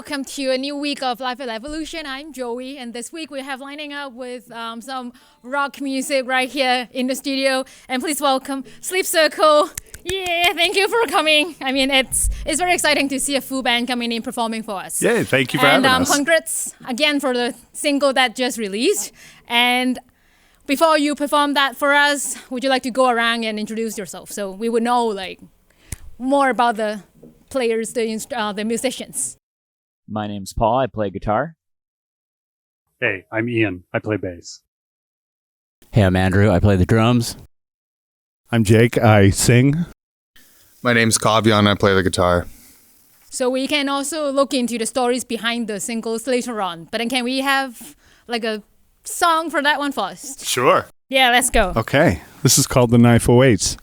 welcome to a new week of Life at Evolution. I'm Joey, and this week we have lining up with some rock music right here in the studio. And please welcome Sleepcircle. Yeah, thank you for coming. I mean, it's very exciting to see a full band coming in performing for us. Yeah, thank you for having us. And congrats again for the single that just released. And before you perform that for us, would you like to go around and introduce yourself so we would know more about the players, the musicians? My name's Paul. I play guitar. Hey, I'm Ian. I play bass. Hey, I'm Andrew. I play the drums. I'm Jake. I sing. My name's Kavian. I play the guitar. So we can also look into the stories behind the singles later on. But then can we have a song for that one first? Sure. Yeah, let's go. Okay. This is called The Knife Awaits.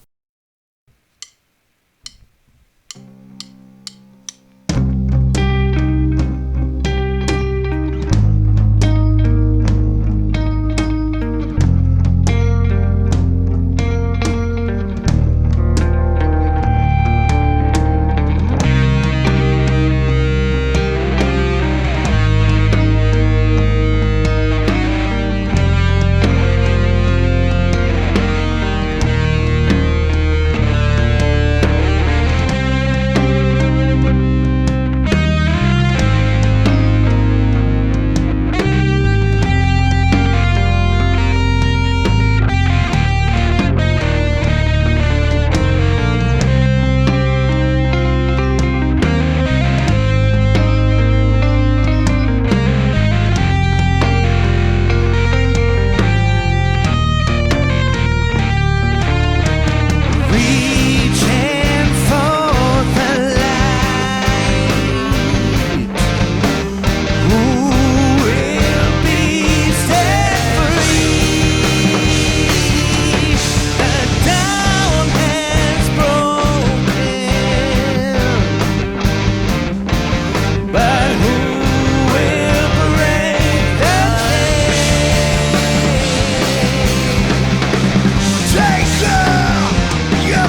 Take some, you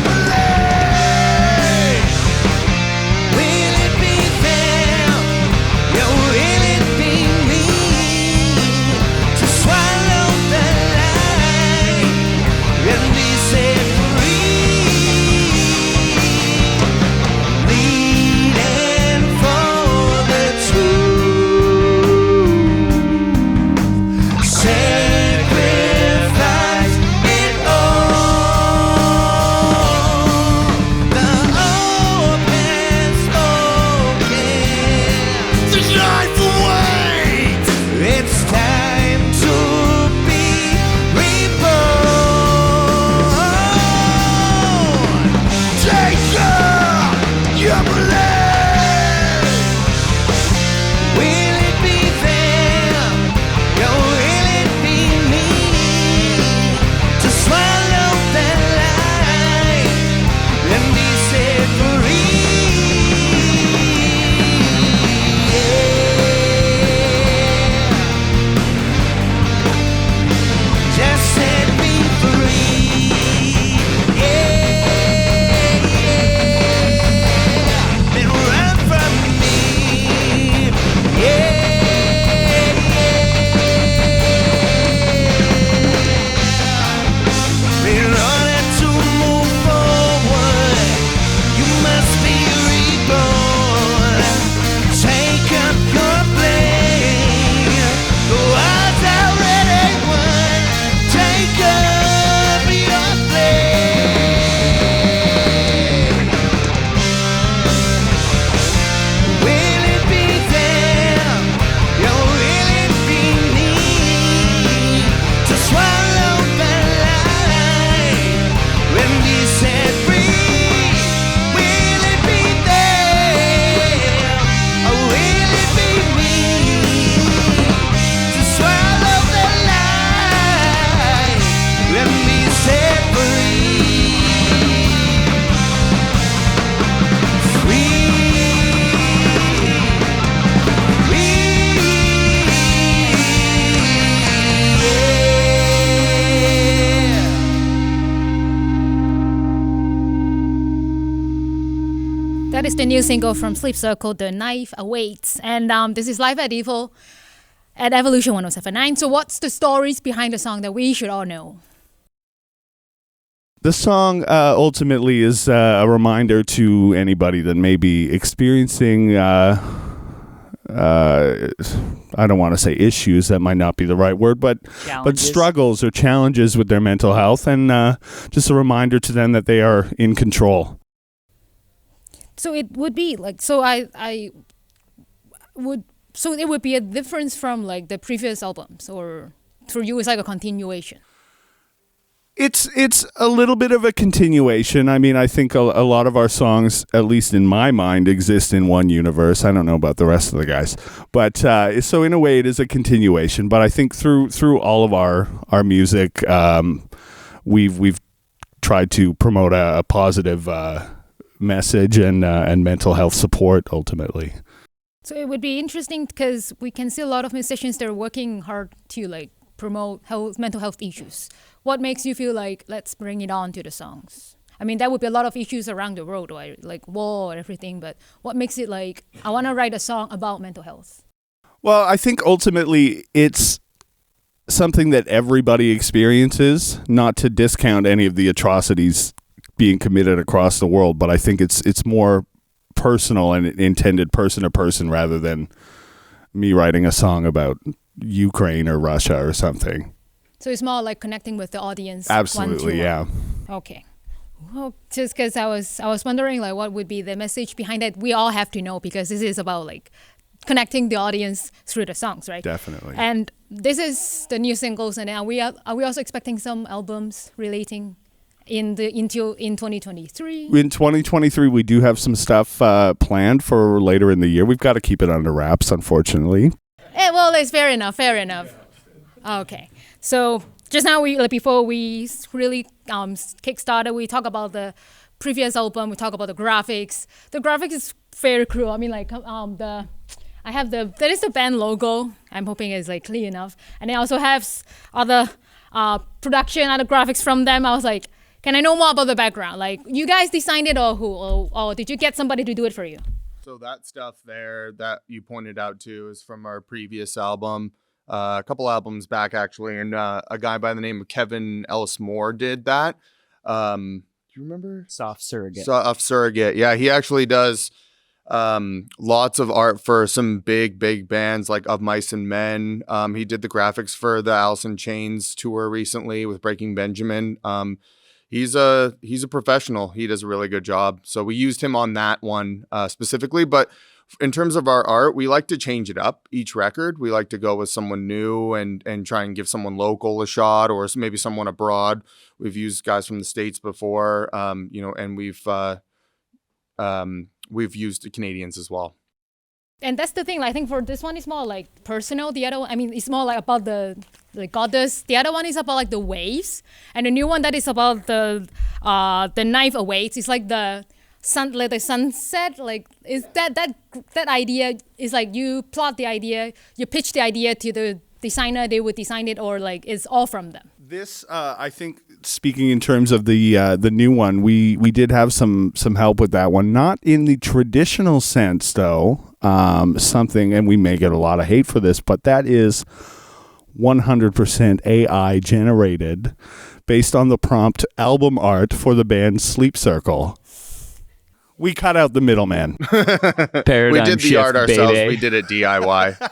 That is the new single from Sleepcircle, The Knife Awaits. And this is live at Evil at Evolution 1079. So what's the stories behind the song that we should all know? The song ultimately is a reminder to anybody that may be experiencing, I don't want to say issues, that might not be the right word, but struggles or challenges with their mental health, and just a reminder to them that they are in control. So it would be like, so it would be a difference from like the previous albums, or for you it's like a continuation? It's a little bit of a continuation. I mean, I think a lot of our songs, at least in my mind, exist in one universe. I don't know about the rest of the guys, but so in a way, it is a continuation. But I think through all of our music, we've tried to promote a positive message and mental health support ultimately. So it would be interesting because we can see a lot of musicians that are working hard to like promote mental health issues. What makes you feel like let's bring it on to the songs? I mean, there would be a lot of issues around the world, right? Like war and everything, but what makes it like, I want to write a song about mental health? Well, I think ultimately it's something that everybody experiences, not to discount any of the atrocities being committed across the world, but I think it's more personal and intended person to person rather than me writing a song about Ukraine or Russia or something. So it's more like connecting with the audience. Absolutely, yeah. Okay. Well, just because I was wondering like what would be the message behind it. We all have to know because this is about like connecting the audience through the songs, right? Definitely. And this is the new singles, and are we also expecting some albums relating in 2023? In 2023, we do have some stuff planned for later in the year. We've got to keep it under wraps, unfortunately. Well, it's fair enough. Okay. So just now, before we really kickstarted, we talk about the previous album. We talk about the graphics. The graphics is very cool. I mean, like that is the band logo. I'm hoping it's like clear enough. And I also have other production, other graphics from them. I was like, can I know more about the background? Like, you guys designed it or who? Or did you get somebody to do it for you? So that stuff there that you pointed out to is from our previous album, a couple albums back actually, and a guy by the name of Kevin Ellis Moore did that. Do you remember? Soft Surrogate. Soft Surrogate. Yeah, he actually does lots of art for some big bands like Of Mice and Men. He did the graphics for the Alice in Chains tour recently with Breaking Benjamin. He's a professional. He does a really good job. So we used him on that one specifically. But in terms of our art, we like to change it up each record. We like to go with someone new and try and give someone local a shot, or maybe someone abroad. We've used guys from the States before, and we've used Canadians as well. And that's the thing. I think for this one, it's more like personal. The other one, I mean, it's more like about the goddess. The other one is about like the waves, and the new one that is about the knife awaits. It's like the sunset. Like, is that idea is like you plot the idea, you pitch the idea to the designer, they would design it, or like it's all from them. This, I think, speaking in terms of the new one, we did have some help with that one. Not in the traditional sense, though. Something, and we may get a lot of hate for this, but that is 100% AI generated based on the prompt album art for the band Sleepcircle. We cut out the middleman. We did the art ourselves. Baby. We did it DIY.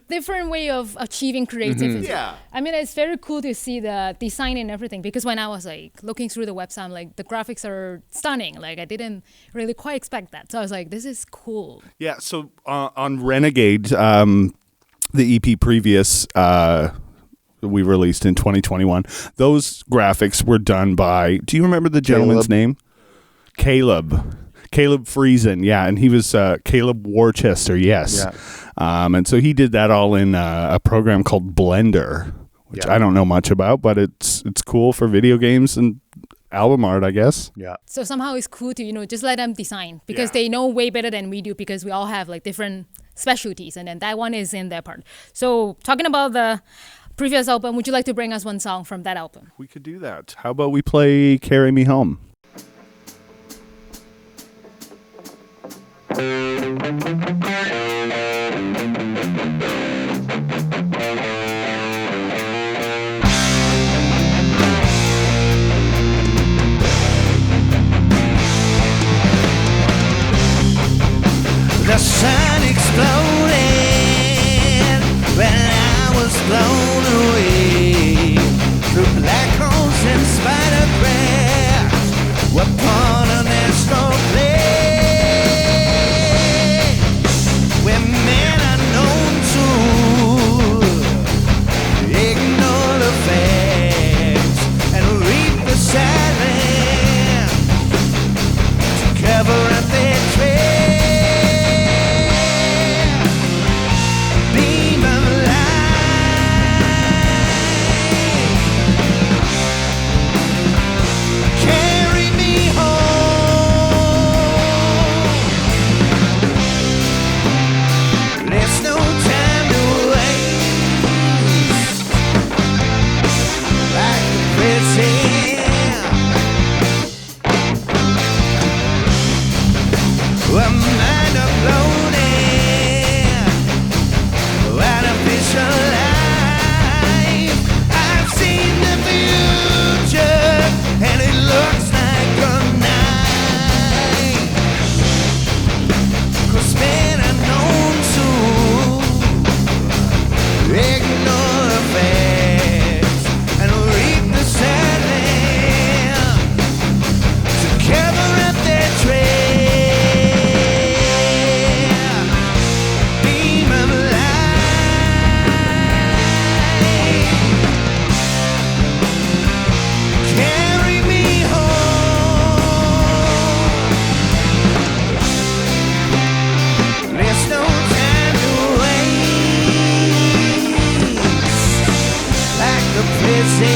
Different way of achieving creativity. Mm-hmm. Yeah. I mean, it's very cool to see the design and everything, because when I was like looking through the website, I'm like, the graphics are stunning. Like, I didn't really quite expect that. So I was like, this is cool. Yeah. So on Renegade, the EP previous we released in 2021, those graphics were done by, do you remember the gentleman's name? Caleb Friesen, yeah, and he was Caleb Worcester, yes. Yeah. And so he did that all in a program called Blender, which I don't know much about, but it's cool for video games and album art, I guess. Yeah. So somehow it's cool to, just let them design, because they know way better than we do, because we all have like different specialties, and then that one is in their part. So talking about the previous album, would you like to bring us one song from that album? We could do that. How about we play Carry Me Home? blown away through black holes and spider crabs. Upon an astral plane where men are known to ignore the facts and reap the silence to cover up their trail. Beam of light, carry me home. There's no time to waste, like the present. A mind uploading, artificial life. I've seen the future, and it looks like a night. 'Cause men are known to ignore the facts and reap the silence to cover up their trail. Beam of light, carry me home. There's no time to waste, like the present.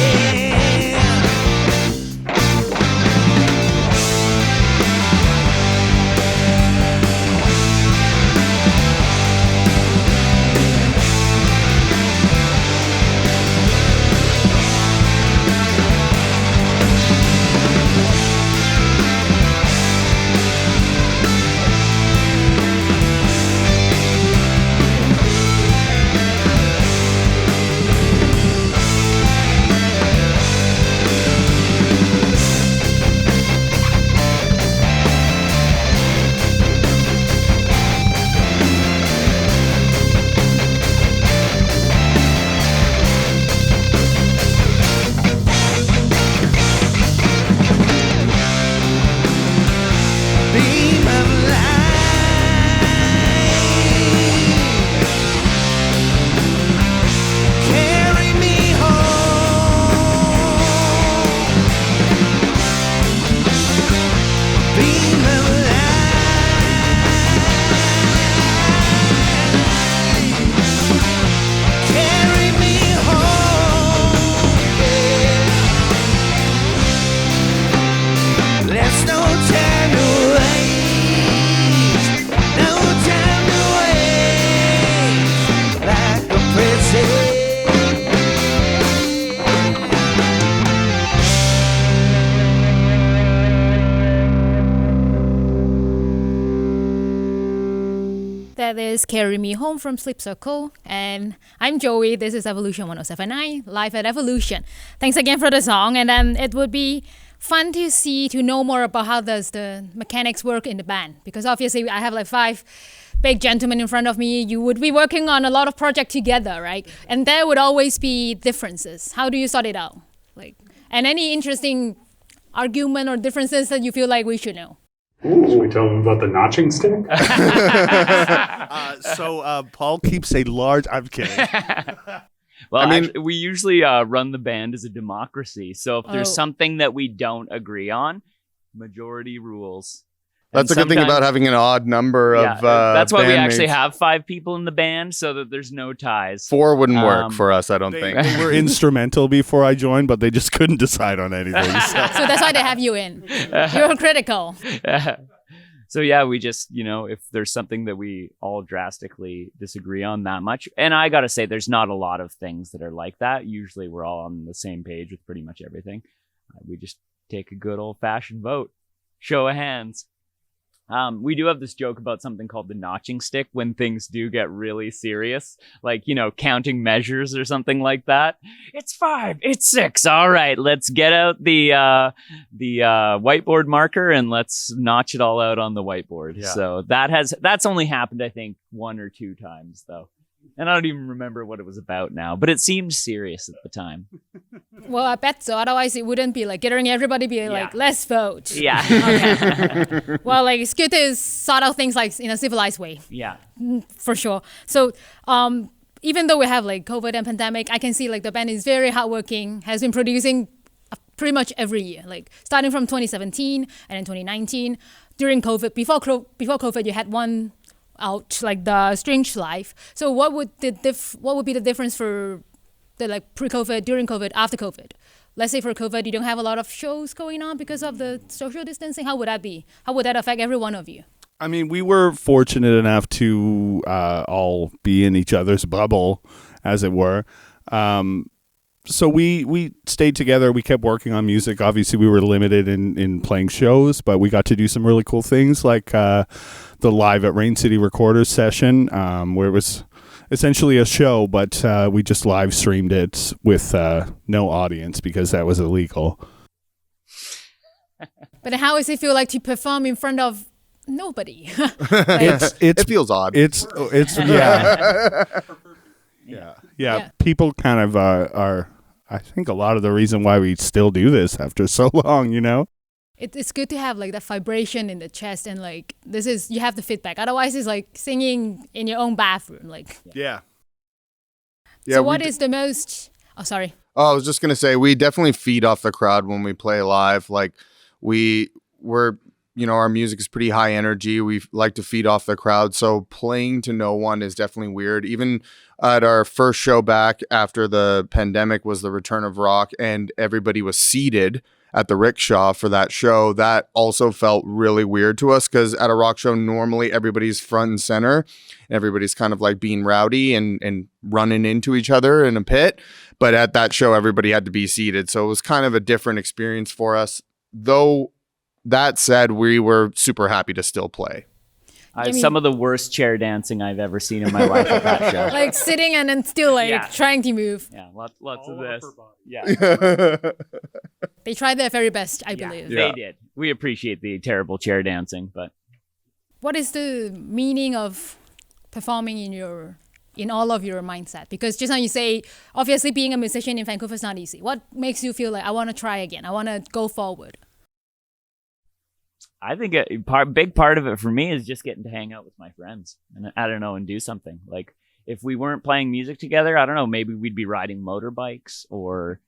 Beam of light, carry me home. Beam of light, carry me home. Yeah. There's no time to waste, no time to waste, like a present. That is Carry Me Home from Sleepcircle. And I'm Joey. This is Evolution 1079, live at Evolution. Thanks again for the song. And it would be fun to know more about how does the mechanics work in the band. Because obviously I have like 5 big gentlemen in front of me. You would be working on a lot of projects together, right? And there would always be differences. How do you sort it out? And any interesting argument or differences that you feel like we should know? Should we tell them about the notching stick? So Paul keeps a large. I'm kidding. Well, actually, we usually run the band as a democracy. So if there's something that we don't agree on, majority rules. That's a good thing about having an odd number of that's why we actually bandmates. have 5 people in the band, so that there's no ties. 4 wouldn't work for us, I don't think. They were instrumental before I joined, but they just couldn't decide on anything. So that's why they have you in. You're critical. So yeah, we just, if there's something that we all drastically disagree on that much, and I gotta say, there's not a lot of things that are like that. Usually we're all on the same page with pretty much everything. We just take a good old-fashioned vote. Show of hands. We do have this joke about something called the notching stick when things do get really serious, like, counting measures or something like that. It's 5, it's 6. All right, let's get out the whiteboard marker and let's notch it all out on the whiteboard. Yeah. So that's only happened, I think, 1 or 2 times though. And I don't even remember what it was about now, but it seemed serious at the time. Well, I bet so. Otherwise, it wouldn't be like gathering everybody, be like, let's vote. Yeah. Okay. Well, like it's good to sort out things like in a civilized way, Yeah. for sure. So, even though we have like COVID and pandemic, I can see like the band is very hardworking, has been producing pretty much every year, like starting from 2017 and then 2019 during COVID. Before COVID, you had one out, like the Strange Life. So what would be the difference for the like pre-COVID, during COVID, after COVID? Let's say for COVID, you don't have a lot of shows going on because of the social distancing. How would that be? How would that affect every one of you? I mean, we were fortunate enough to all be in each other's bubble, as it were. So we stayed together. We kept working on music. Obviously, we were limited in playing shows, but we got to do some really cool things like the Live at Rain City Recorders session, where it was essentially a show, but we just live streamed it with no audience because that was illegal. But how does it feel like to perform in front of nobody? It feels odd. It's yeah. People kind of are. I think a lot of the reason why we still do this after so long, you know. It's good to have like that vibration in the chest, and like you have the feedback. Otherwise, it's like singing in your own bathroom. Like Yeah. So what is the most? Oh, sorry. Oh, I was just gonna say we definitely feed off the crowd when we play live. Like we're our music is pretty high energy. We like to feed off the crowd. So playing to no one is definitely weird. Even at our first show back after the pandemic was the Return of Rock, and everybody was seated at the rickshaw for that show. That also felt really weird to us because at a rock show, normally everybody's front and center. And everybody's kind of like being rowdy and running into each other in a pit. But at that show, everybody had to be seated. So it was kind of a different experience for us. Though that said, we were super happy to still play. Some of the worst chair dancing I've ever seen in my life at that show. Like sitting and then still like trying to move. Yeah, lots of this. Yeah, They tried their very best, I believe. They did. We appreciate the terrible chair dancing, but What is the meaning of performing in all of your mindset? Because just now you say, obviously being a musician in Vancouver is not easy. What makes you feel like I want to try again? I want to go forward? I think a big part of it for me is just getting to hang out with my friends and and do something. Like if we weren't playing music together, I don't know, maybe we'd be riding motorbikes or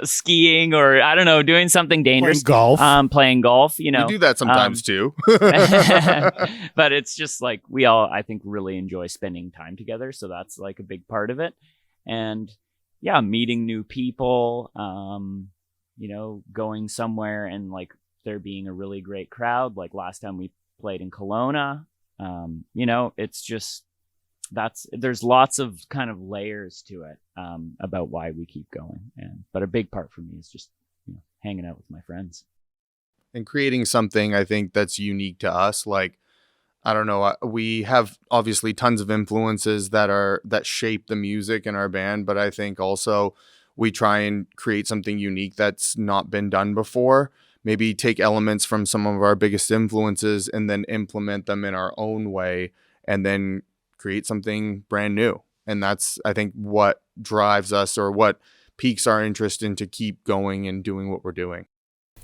skiing or I don't know, doing something dangerous. Playing golf, We do that sometimes too. But it's just like we all, I think, really enjoy spending time together. So that's like a big part of it. And meeting new people, going somewhere and like there being a really great crowd. Like last time we played in Kelowna, it's just, there's lots of kind of layers to it about why we keep going. But a big part for me is just hanging out with my friends and creating something I think that's unique to us. Like, I don't know, we have obviously tons of influences that shape the music in our band, but I think also we try and create something unique that's not been done before. Maybe take elements from some of our biggest influences and then implement them in our own way and then create something brand new. And that's, I think, what drives us or what piques our interest in to keep going and doing what we're doing.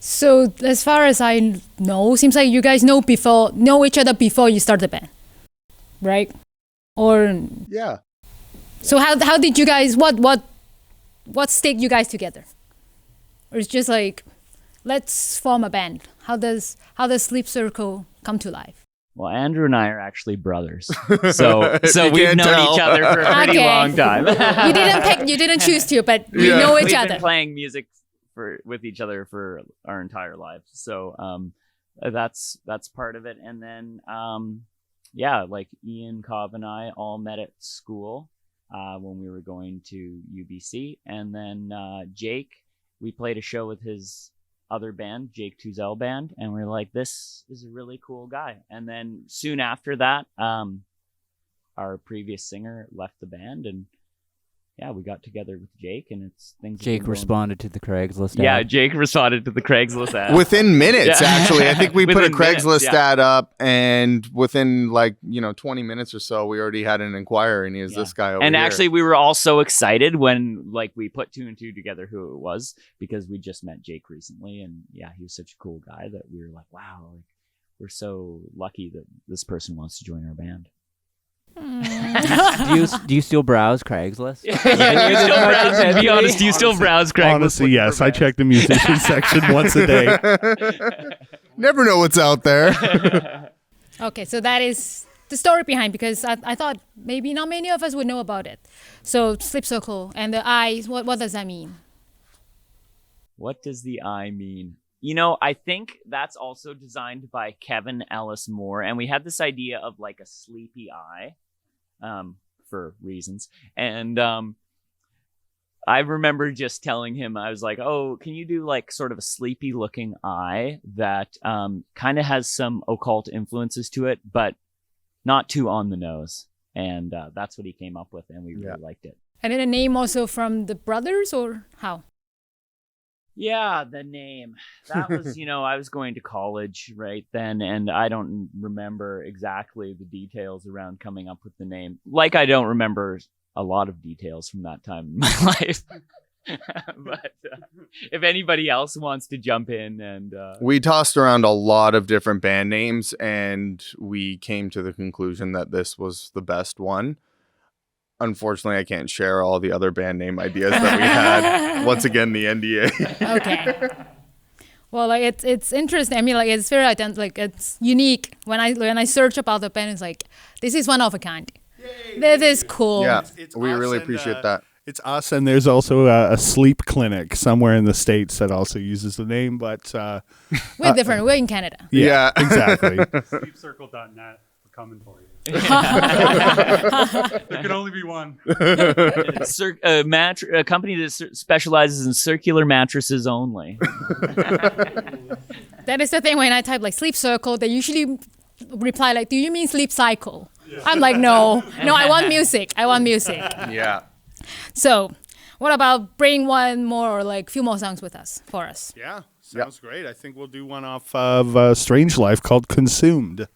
So as far as I know, seems like you guys know each other before you start the band, right? Or yeah. So how did you guys what stick you guys together? Or it's just like, let's form a band. How does Sleepcircle come to life? Well, Andrew and I are actually brothers, so we've known each other for a pretty long time. You didn't choose to, but we know each other. We've been playing music with each other for our entire lives, so that's part of it. And then like Ian, Cobb, and I all met at school when we were going to UBC, and then Jake, we played a show with his other band, Jake Tuzel Band, and we're like, this is a really cool guy. And then soon after that, our previous singer left the band, and yeah, we got together with Jake, and it's things. Jake responded to the Craigslist Yeah, ad. Jake responded to the Craigslist ad. Within minutes, Yeah. actually. I think we put a Within Craigslist minutes, yeah. ad up, and within 20 minutes or so, we already had an inquiry, and he was Yeah. this guy over And here. actually, we were all so excited when we put 2 and 2 together who it was, because we just met Jake recently, and yeah, he was such a cool guy that we were like, wow, we're so lucky that this person wants to join our band. Do you still browse Craigslist? Be honest, do you still browse Craigslist? Honestly, yes. I check the musician section once a day. Never know what's out there. Okay, so that is the story behind, because I thought maybe not many of us would know about it. So Sleepcircle and the eyes, what does that mean? What does the eye mean? I think that's also designed by Kevin Ellis Moore, and we had this idea of like a sleepy eye, for reasons. And I remember just telling him, I was like, oh, can you do like sort of a sleepy looking eye that kind of has some occult influences to it, but not too on the nose? And that's what he came up with, and we really liked it. And then a name also from the brothers, or how? Yeah, the name. That was, I was going to college right then, and I don't remember exactly the details around coming up with the name. Like, I don't remember a lot of details from that time in my life. But if anybody else wants to jump in and... We tossed around a lot of different band names, and we came to the conclusion that this was the best one. Unfortunately, I can't share all the other band name ideas that we had. Once again, the NDA. Okay. Well, like it's interesting. I mean, like it's very it's unique. When I search about the band, it's like this is one of a kind. This is cool. Yeah, It's we us really and, appreciate that. It's us, and there's also a sleep clinic somewhere in the States that also uses the name, but We're different. We're in Canada. Yeah. exactly. Sleepcircle.net. We're coming for you. There can only be one. a company that specializes in circular mattresses only. That is the thing. When I type like sleep circle, they usually reply like, "Do you mean sleep cycle?" Yeah. I'm like, no, I want music. Yeah. So, what about bring one more or like few more songs with us for us? Yeah, sounds great. I think we'll do one off of Strange Life called Consumed.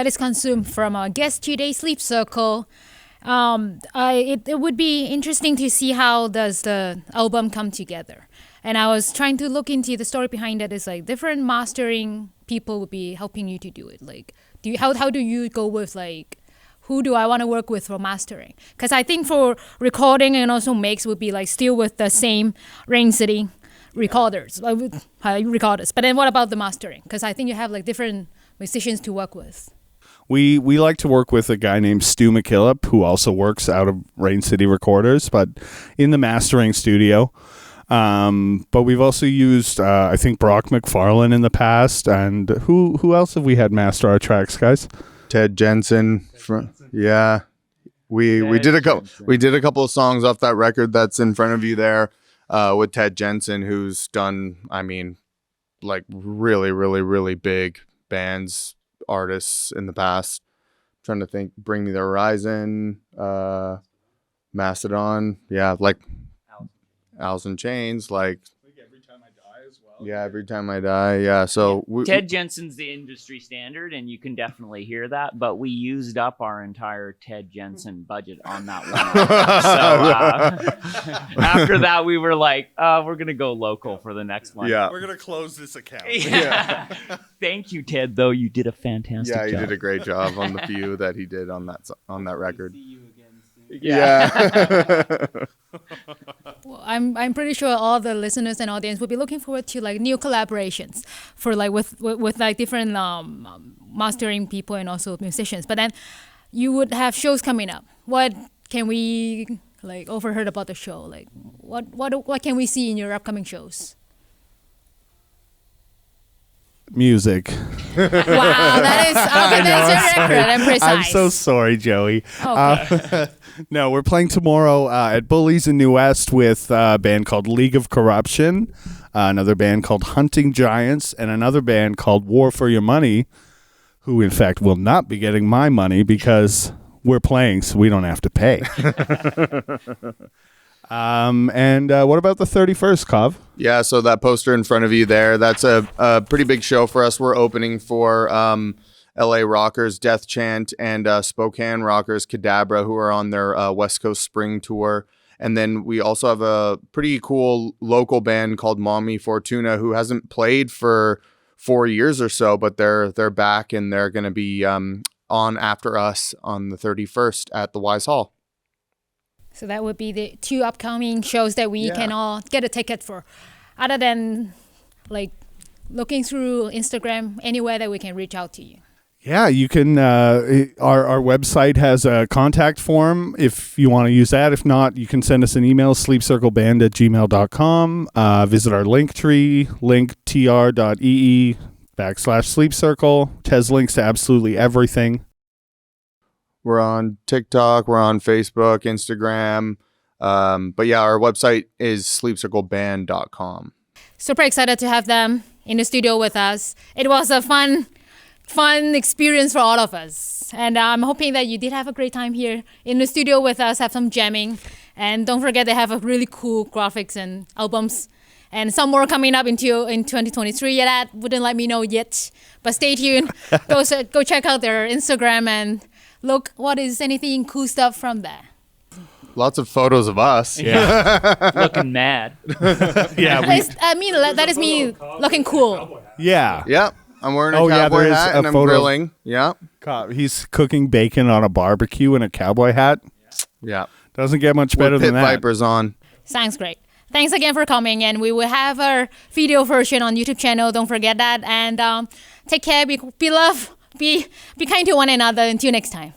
that is consumed from our guest today, Sleep Circle. It would be interesting to see how does the album come together. And I was trying to look into the story behind it. It's like different mastering people would be helping you to do it. Like, how do you go with like, who do I want to work with for mastering? Because I think for recording and also mix would be like still with the same Rain City recorders. But then what about the mastering? Because I think you have like different musicians to work with. We like to work with a guy named Stu McKillop, who also works out of Rain City Recorders, but in the mastering studio. But we've also used, I think, Brock McFarlane in the past. And who else have we had master our tracks, guys? Ted Jensen. Yeah. We did a couple of songs off that record that's in front of you there with Ted Jensen, who's done, I mean, like really, really, really big bands, artists in the past. I'm trying to think, Bring Me the Horizon, Mastodon, yeah, like Alice in Chains, like Every Time I Die as well. Yeah, Every Time I Die, yeah. So Ted Jensen's the industry standard, and you can definitely hear that. But we used up our entire Ted Jensen budget on that one. So after that, we were like, we're gonna go local for the next one. Yeah, we're gonna close this account. Yeah. Thank you, Ted. Though you did a fantastic job. Yeah, he did a great job on the few that he did on that record. See you again soon. Yeah. Well, I'm pretty sure all the listeners and audience will be looking forward to like new collaborations for like with like different mastering people and also musicians. But then you would have shows coming up. What can we like overheard about the show? Like what can we see in your upcoming shows? Music. Wow, that is that's your record and precise. I'm so sorry, Joey. Okay. No, we're playing tomorrow at Bullies in New West with a band called League of Corruption, another band called Hunting Giants, and another band called War for Your Money, who in fact will not be getting my money because we're playing, so we don't have to pay. And what about the 31st, Kav? Yeah, so that poster in front of you there, that's a pretty big show for us. We're opening for LA Rockers, Death Chant, and Spokane Rockers, Cadabra, who are on their West Coast Spring Tour. And then we also have a pretty cool local band called Mommy Fortuna, who hasn't played for 4 years or so, but they're back, and they're going to be on after us on the 31st at the Wise Hall. So that would be the two upcoming shows that we can all get a ticket for. Other than like looking through Instagram, anywhere that we can reach out to you. Yeah, you can. Our website has a contact form if you want to use that. If not, you can send us an email, sleepcircleband@gmail.com. Visit our link tree, linktr.ee/sleepcircle. It has links to absolutely everything. We're on TikTok, we're on Facebook, Instagram. But yeah, our website is sleepcircleband.com. Super excited to have them in the studio with us. It was a fun experience for all of us. And I'm hoping that you did have a great time here in the studio with us, have some jamming. And don't forget they have a really cool graphics and albums. And some more coming up in 2023. Yeah, that wouldn't let me know yet. But stay tuned. Go check out their Instagram and look what is anything cool stuff from there. Lots of photos of us. Yeah. Looking mad. Yeah, that is me looking cool. yeah. Yeah. I'm wearing a cowboy hat and I'm grilling. Yeah. He's cooking bacon on a barbecue in a cowboy hat. Yeah. Doesn't get much better With than pit that. vipers on. Sounds great. Thanks again for coming, and we will have our video version on YouTube channel. Don't forget that. And take care, be love, be kind to one another. Until next time.